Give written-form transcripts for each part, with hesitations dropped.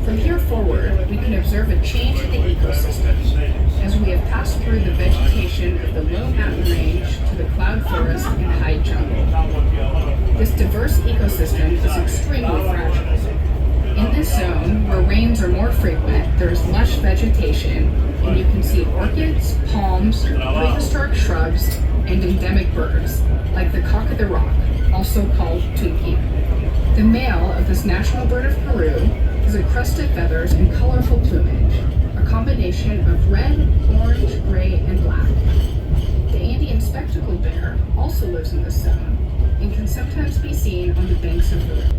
From here forward, we can observe a change in the ecosystem as we have passed through the vegetation of the low mountain range to the cloud forest and high jungle. This diverse ecosystem is extremely fragile. In this zone, where rains are more frequent, there is lush vegetation, and you can see orchids, palms, prehistoric shrubs, and endemic birds, like the cock of the rock, also called tunqui. The male of this national bird of Peru has encrusted feathers and colorful plumage, a combination of red, orange, gray, and black. The Andean spectacled bear also lives in this zone and can sometimes be seen on the banks of the river.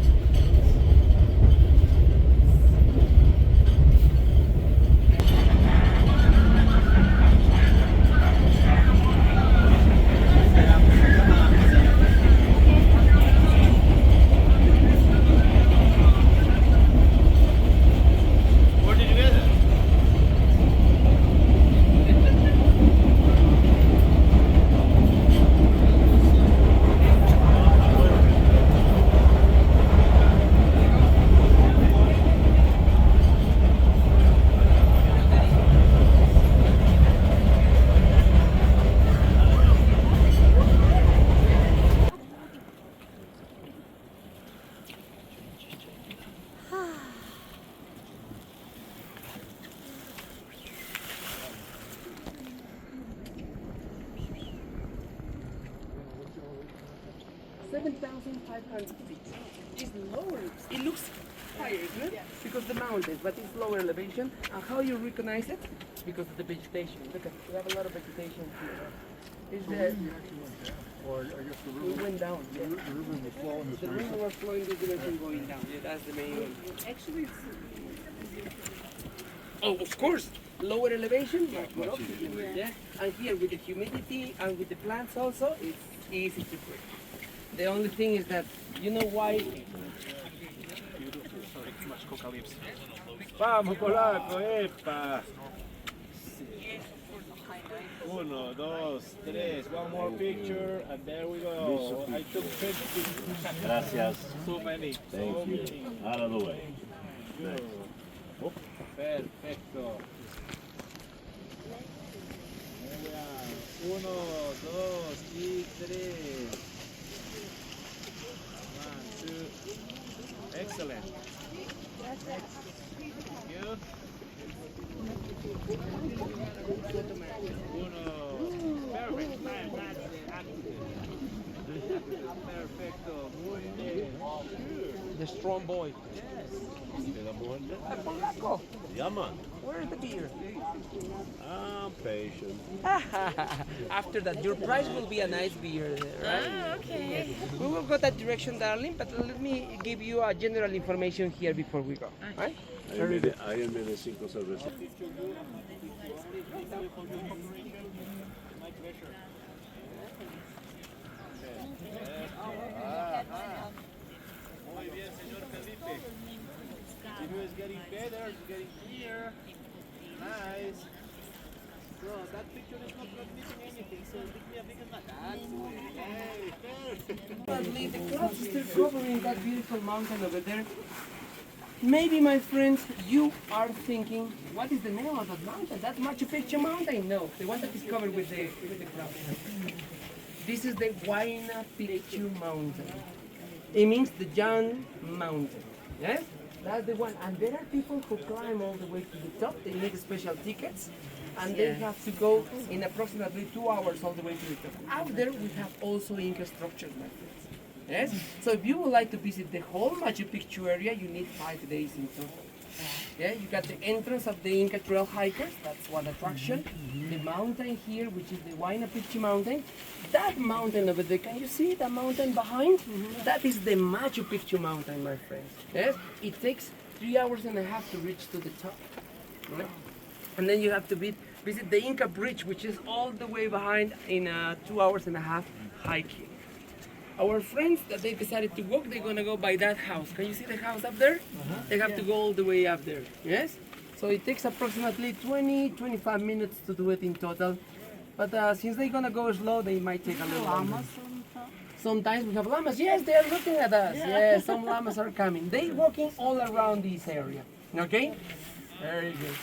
It's lower. It looks higher, isn't it? Yes. Because the mountains, but it's lower elevation. And how you recognize it? Because of the vegetation. Look at, we have a lot of vegetation here. Is that? Or I guess the We river. went down. The river was flowing this The river was flowing this direction, going down. Yeah, that's the main one. Actually, it's. Oh, of course. Lower elevation, but oxygen. Yeah. And here with the humidity and with the plants also, it's easy to breathe. The only thing is that, you know why? Vamos, polaco, epa. Uno, dos, tres. One more picture, and there we go. I took 50. Gracias. So many. Thank you. Out of the way. Good. Oh, perfecto. Uno, dos y tres. One, two. Excellent. You. Uno. Perfect. Perfecto. Muy bien. The strong boy. Polaco. Yeah, man. Where's the beer? I'm patient. After that, your price will be a nice beer, right? Okay. We will go that direction, darling, but let me give you a general information here before we go. Right? I am in a 5 cerveza. Muy bien, señor Felipe. It is getting better, it's getting clear. Nice. So that picture is not transmitting anything, so give me a big Probably the clouds still covering that beautiful mountain over there. Maybe, my friends, you are thinking, what is the name of that mountain? That's Machu Picchu mountain? No, the one that is covered with the clouds. This is the Huayna Picchu mountain. It means the young mountain. Yes? That's the one. And there are people who climb all the way to the top. They need special tickets. And they have to go in approximately 2 hours all the way to the top. Out there we have also Inca structures, my friends. Yes? So if you would like to visit the whole Machu Picchu area, you need 5 days in total. Yeah, you got the entrance of the Inca trail hikers, that's one attraction. The mountain here, which is the Huayna Picchu mountain. That mountain over there, can you see that mountain behind? That is the Machu Picchu mountain, my friends. Yes? It takes 3 hours and a half to reach to the top. Right? And then you have to visit the Inca bridge, which is all the way behind in 2 hours and a half hiking. Our friends that they decided to walk, they're gonna go by that house. Can you see the house up there? They have to go all the way up there, yes? So it takes approximately 20-25 minutes to do it in total. But since they're gonna go slow, they might take a little longer. Sometimes we have llamas. Yes, they are looking at us. Yes, some llamas are coming. They're walking all around this area, okay? Very good.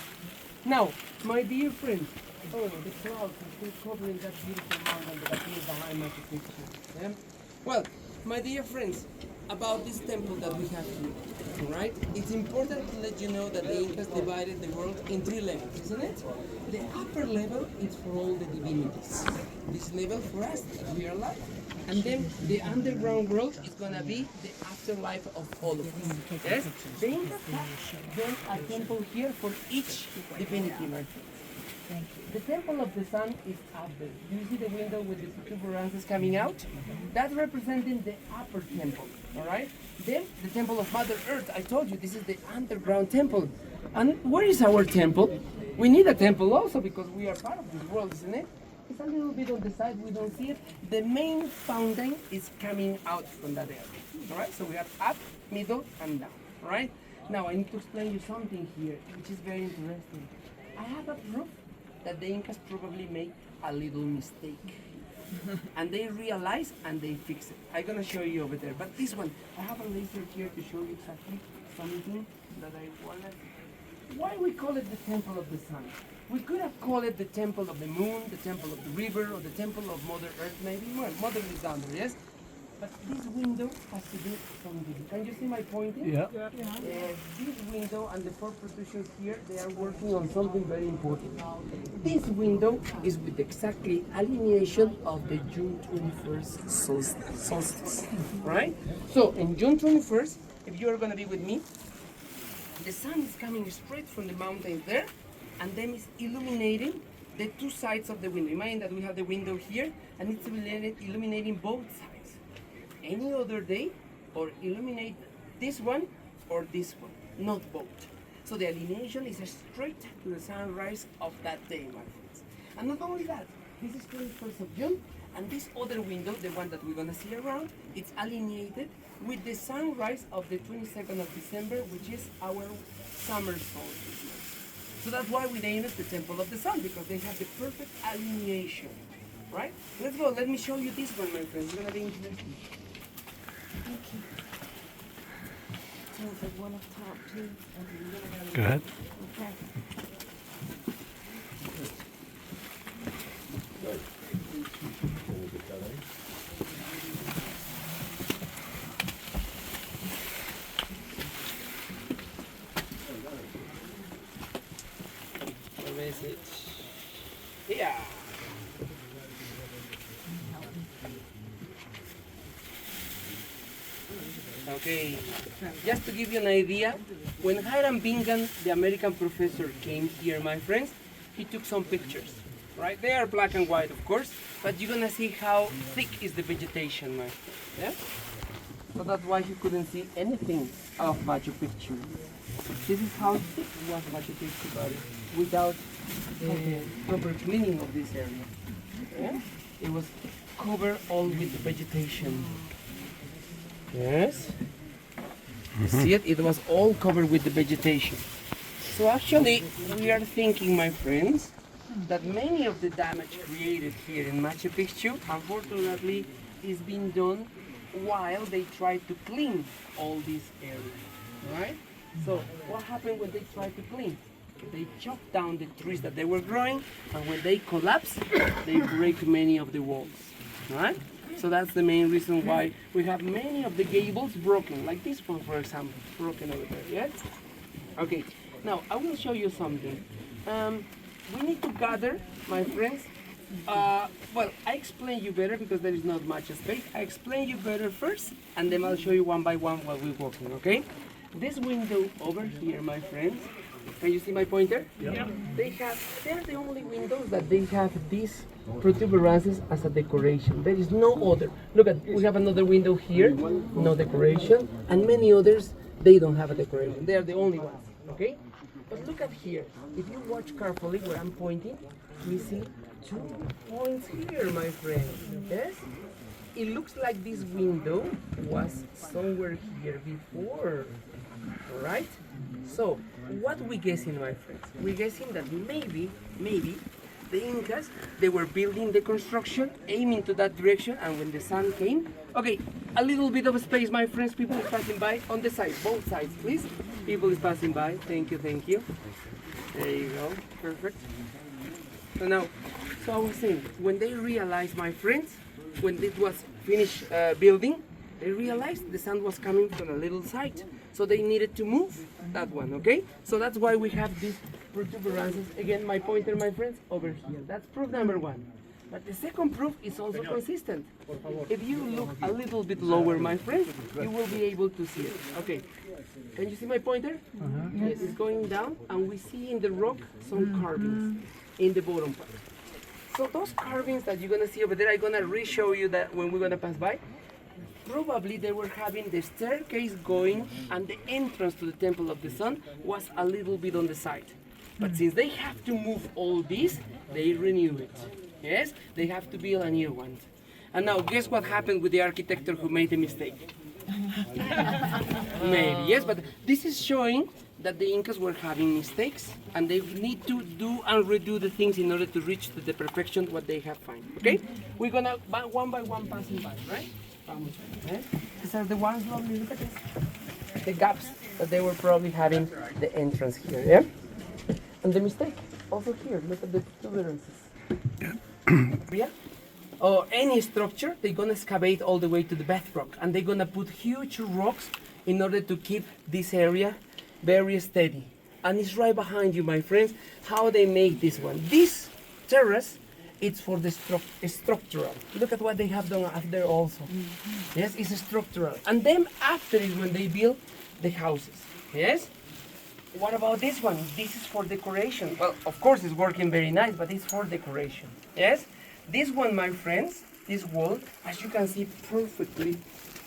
Now, my dear friends, oh, the clouds are still covering that beautiful mountain that appears behind Machu Picchu. Yeah? Well, my dear friends, about this temple that we have here, right? It's important to let you know that the Incas divided the world in 3 levels, isn't it? The upper level is for all the divinities. This level for us, that we are alive. And then the underground world is gonna be the afterlife of all of us. Yes? The Incas have built a temple here for each divinity, my friends. The temple of the sun is up there. Do you see the window with the protuberances coming out? That's representing the upper temple, all right? Then the temple of Mother Earth. I told you this is the underground temple. And where is our temple? We need a temple also because we are part of this world, isn't it? It's a little bit on the side, we don't see it. The main fountain is coming out from that area, all right? So we have up, middle, and down, all right? Now I need to explain you something here, which is very interesting. I have a proof that the Incas probably made a little mistake. And they realize and they fix it. I'm gonna show you over there. But this one, I have a laser here to show you exactly something that I wanted. Why we call it the Temple of the Sun? We could have called it the Temple of the Moon, the Temple of the River, or the Temple of Mother Earth, maybe. Well, Mother is down there, yes? But this window has to do something. Can you see my pointing? Yeah. This window and the 4 protrusions here, they are working on something very important. This window is with exactly alineation of the June 21st solstice, right? So, in June 21st, if you are going to be with me, the sun is coming straight from the mountains there, and then it's illuminating the 2 sides of the window. Imagine that we have the window here, and it's illuminating both sides. Any other day, or illuminate this one or this one, not both. So the alineation is straight to the sunrise of that day, my friends. And not only that, this is 21st of June, and this other window, the one that we're gonna see around, it's alienated with the sunrise of the 22nd of December, which is our summer solstice. So that's why we named it the Temple of the Sun, because they have the perfect alineation, right? Let's go, let me show you this one, my friends. It's gonna be interesting. Thank you. Sounds like one up top too. Go ahead. Okay. Where is it? Yeah. Okay, just to give you an idea, when Hiram Bingham, the American professor, came here, my friends, he took some pictures, right? They are black and white, of course, but you're gonna see how thick is the vegetation, my friends, yeah? So that's why you couldn't see anything of Machu Picchu. This is how thick was Machu Picchu, but without proper cleaning of this area. Yeah? It was covered all with vegetation. Yes. You see it? It was all covered with the vegetation. So actually, we are thinking, my friends, that many of the damage created here in Machu Picchu, unfortunately, is being done while they try to clean all these areas, right? So what happened when they try to clean? They chop down the trees that they were growing, and when they collapse, they break many of the walls, right? So that's the main reason why we have many of the gables broken, like this one, for example, broken over there, yes? Okay, now I will show you something. We need to gather, my friends. Well, I explain you better because there is not much space. I explain you better first, and then I'll show you one by one while we're walking, okay? This window over here, my friends, can you see my pointer? Yeah. They're the only windows that they have these protuberances as a decoration. There is no other. Look at, we have another window here, no decoration, and many others, they don't have a decoration. They are the only ones, okay? But look at here. If you watch carefully where I'm pointing, we see 2 points here, my friends. Yes? It looks like this window was somewhere here before. Alright? So, what we guessing, my friends? We're guessing that maybe the Incas, they were building the construction, aiming to that direction, and when the sun came, okay, a little bit of space, my friends, people is passing by on the side, both sides, please. People is passing by, thank you, thank you. There you go, perfect. So now, so I was saying, when they realized, my friends, when it was finished building, they realized the sun was coming from a little side. So they needed to move that one, okay? So that's why we have these protuberances. Again, my pointer, my friends, over here. That's proof number 1. But the second proof is also consistent. If you look a little bit lower, my friends, you will be able to see it. Okay, can you see my pointer? Yes, it's going down, and we see in the rock some carvings in the bottom part. So those carvings that you're gonna see over there, I'm gonna re-show you that when we're gonna pass by. Probably they were having the staircase going, and the entrance to the Temple of the Sun was a little bit on the side. But since they have to move all this, they renew it. Yes, they have to build a new one. And now guess what happened with the architect who made the mistake? Maybe, yes, but this is showing that the Incas were having mistakes, and they need to do and redo the things in order to reach to the perfection what they have found. Okay? We're gonna one by one passing by, right? Okay? These are the ones, lovely, look at this. The gaps that they were probably having the entrance here, yeah? And the mistake, also here, look at the tolerances. Yeah? Or any structure, they're gonna excavate all the way to the bedrock, and they're gonna put huge rocks in order to keep this area very steady. And it's right behind you, my friends, how they make this one. This terrace, it's for the structural. Look at what they have done up there also. Yes, it's structural. And then after is when they build the houses. Yes? What about this one? This is for decoration. Well, of course it's working very nice, but it's for decoration. Yes? This one, my friends, this wall, as you can see perfectly,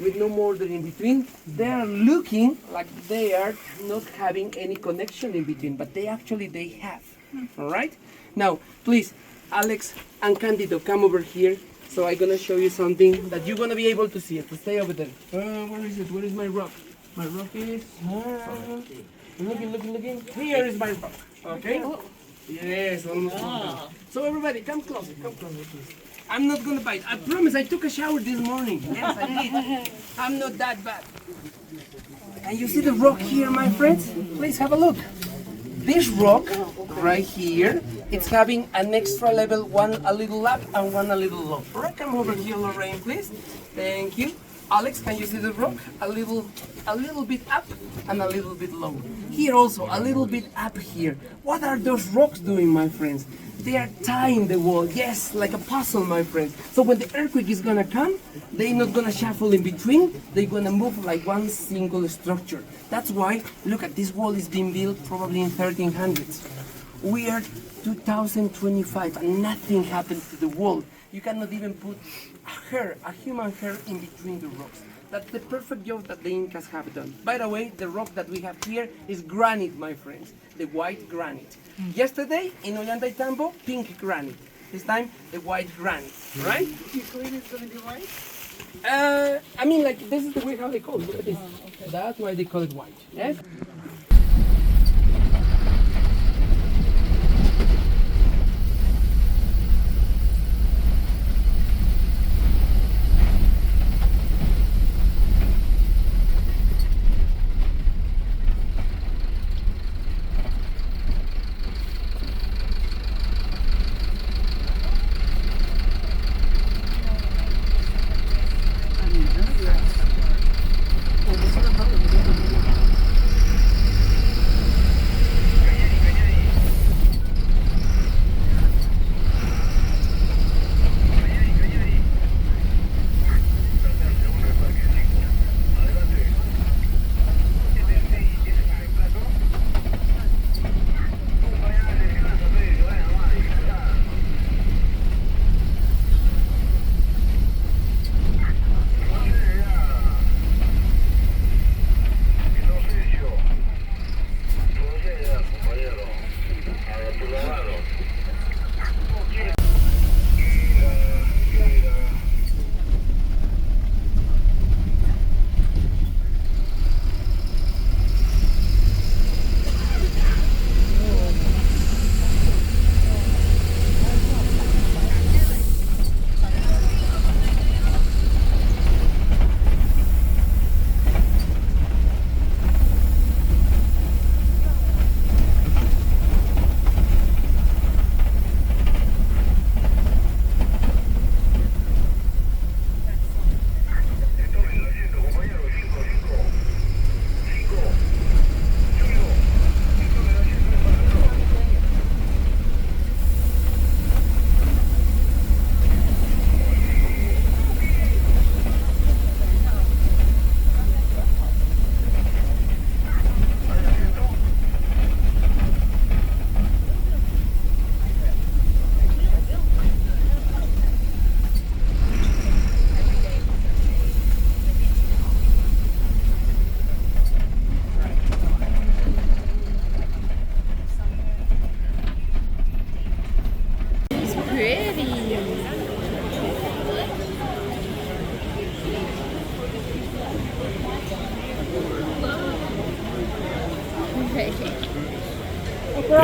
with no mortar in between, they are looking like they are not having any connection in between, but they have. All right? Now, please, Alex and Candido, come over here. So I'm gonna show you something that you're gonna be able to see it. Stay over there. Where is it? Where is my rock? My rock is looking. Here is my rock. Okay? Yes, almost. So everybody, come closer, please. I'm not gonna bite. I promise. I took a shower this morning. Yes, I did. I'm not that bad. And you see the rock here, my friends? Please have a look. This rock right here, it's having an extra level, one a little up and one a little low. All right, come over here, Lorraine, please. Thank you. Alex, can you see the rock? A little bit up and a little bit low. Here also, a little bit up here. What are those rocks doing, my friends? They are tying the wall, yes, like a puzzle, my friends. So when the earthquake is gonna come, they're not gonna shuffle in between, they're gonna move like one single structure. That's why, look at this wall is being built probably in 1300s. We are 2025 and nothing happened to the wall. You cannot even put a human hair in between the rocks. That's the perfect job that the Incas have done. By the way, the rock that we have here is granite, my friends, the white granite. Yesterday, in Ollantaytambo, pink granite. This time, the white granite, right? You clean it's gonna be white? I mean, like, this is the way how they call it. Look at this. Okay. That's why they call it white, yes?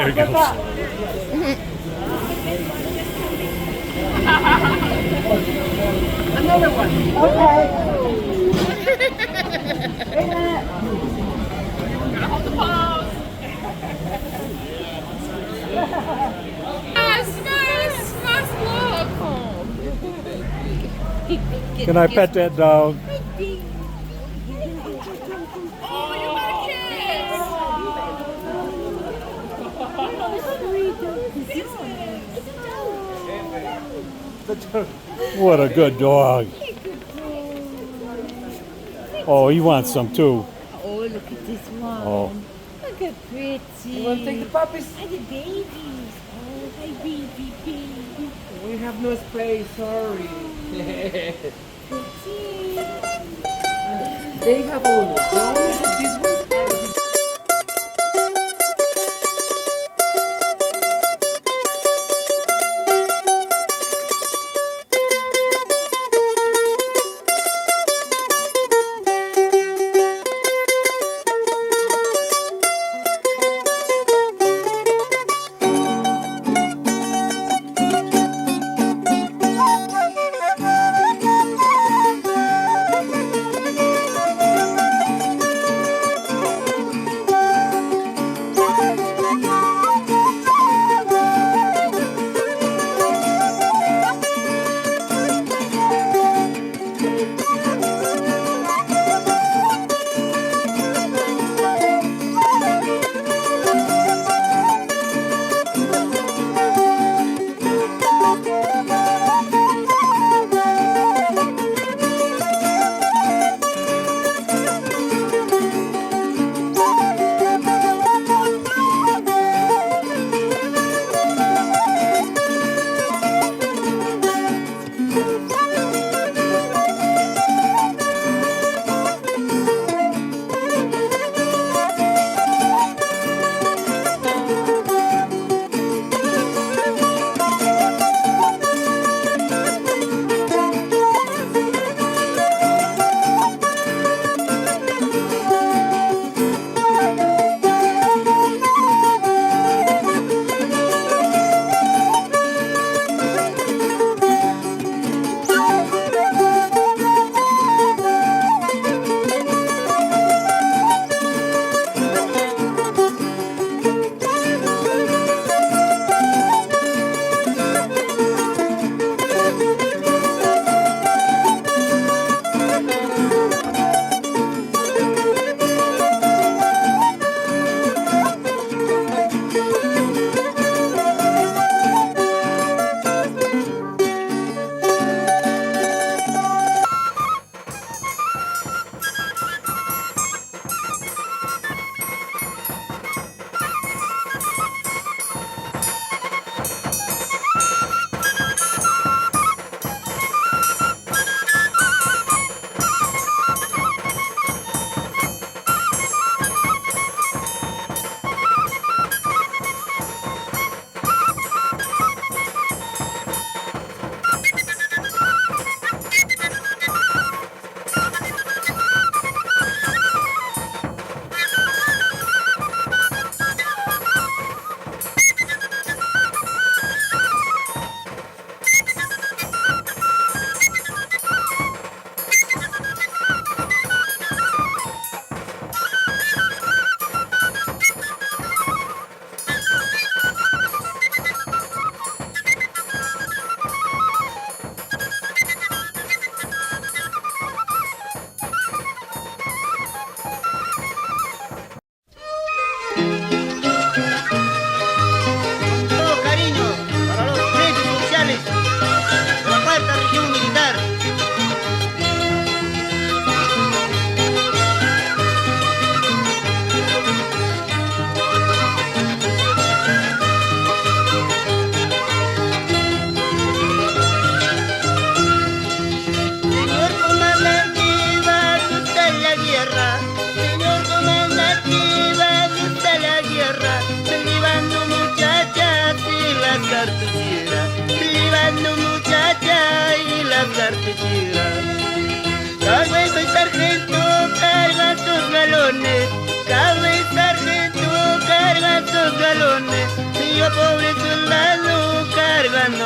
There you go. Another one. Can I pet that dog? What a good dog. Oh, he wants some too. Oh, look at this one. Oh. Look how pretty. You want to take the puppies? And the babies. Oh, my baby. We have no space, sorry. They have all the dogs. These ones are the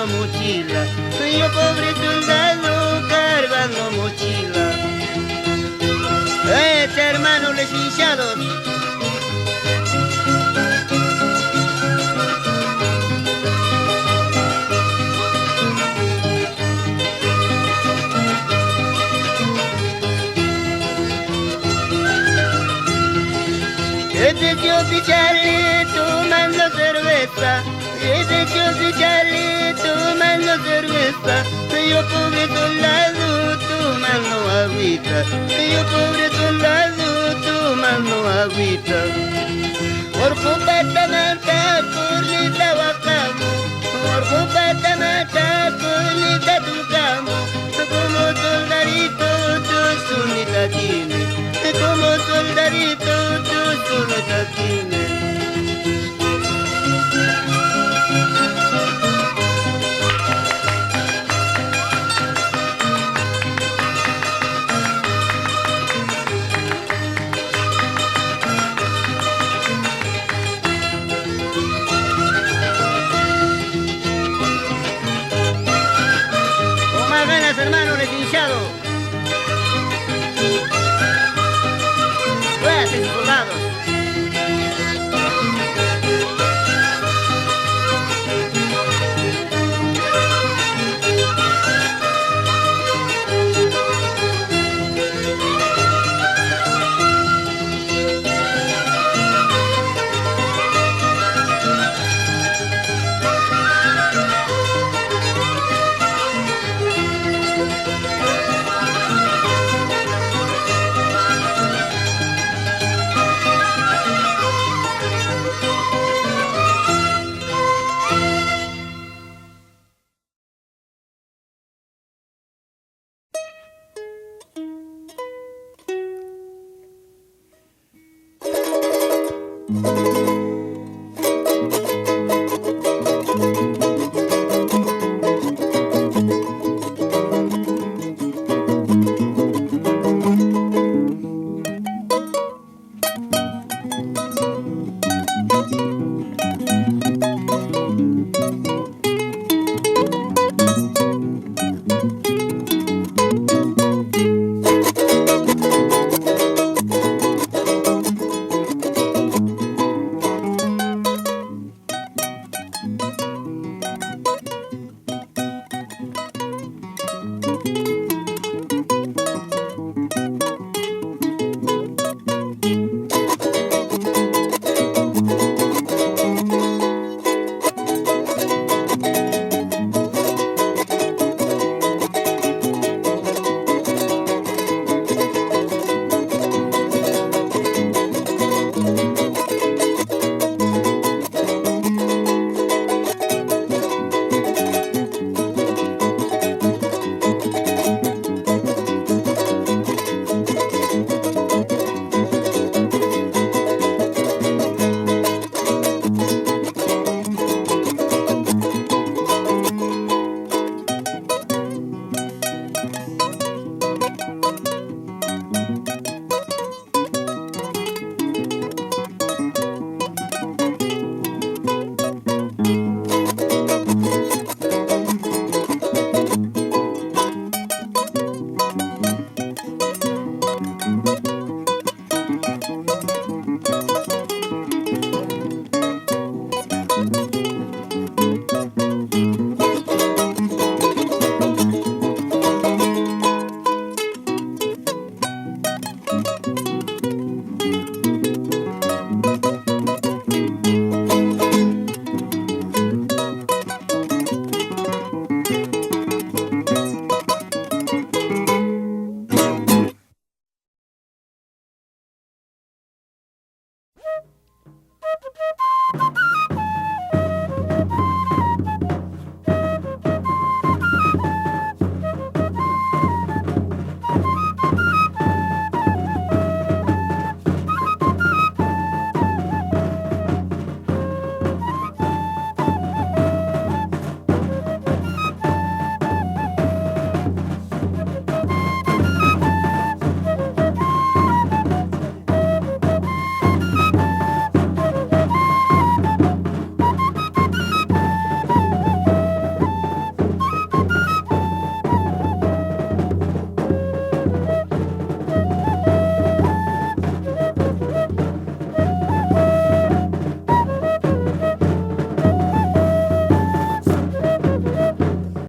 mochila, yo pobre soldado cargando mochila. Hermanos les hinchados. Este tío Charlie tomando cerveza, este tío Charlie tomando cerveza, yo pobre soldado tomando agüita, yo pobre soldado tomando agüita. Por Patamata, por Lita Bacamo, por Patamata, por Lita Tucamo, como soldadito tú sunita tiene, como soldadito tú sunita tiene. Hermano deshinchado. Pues, soldados.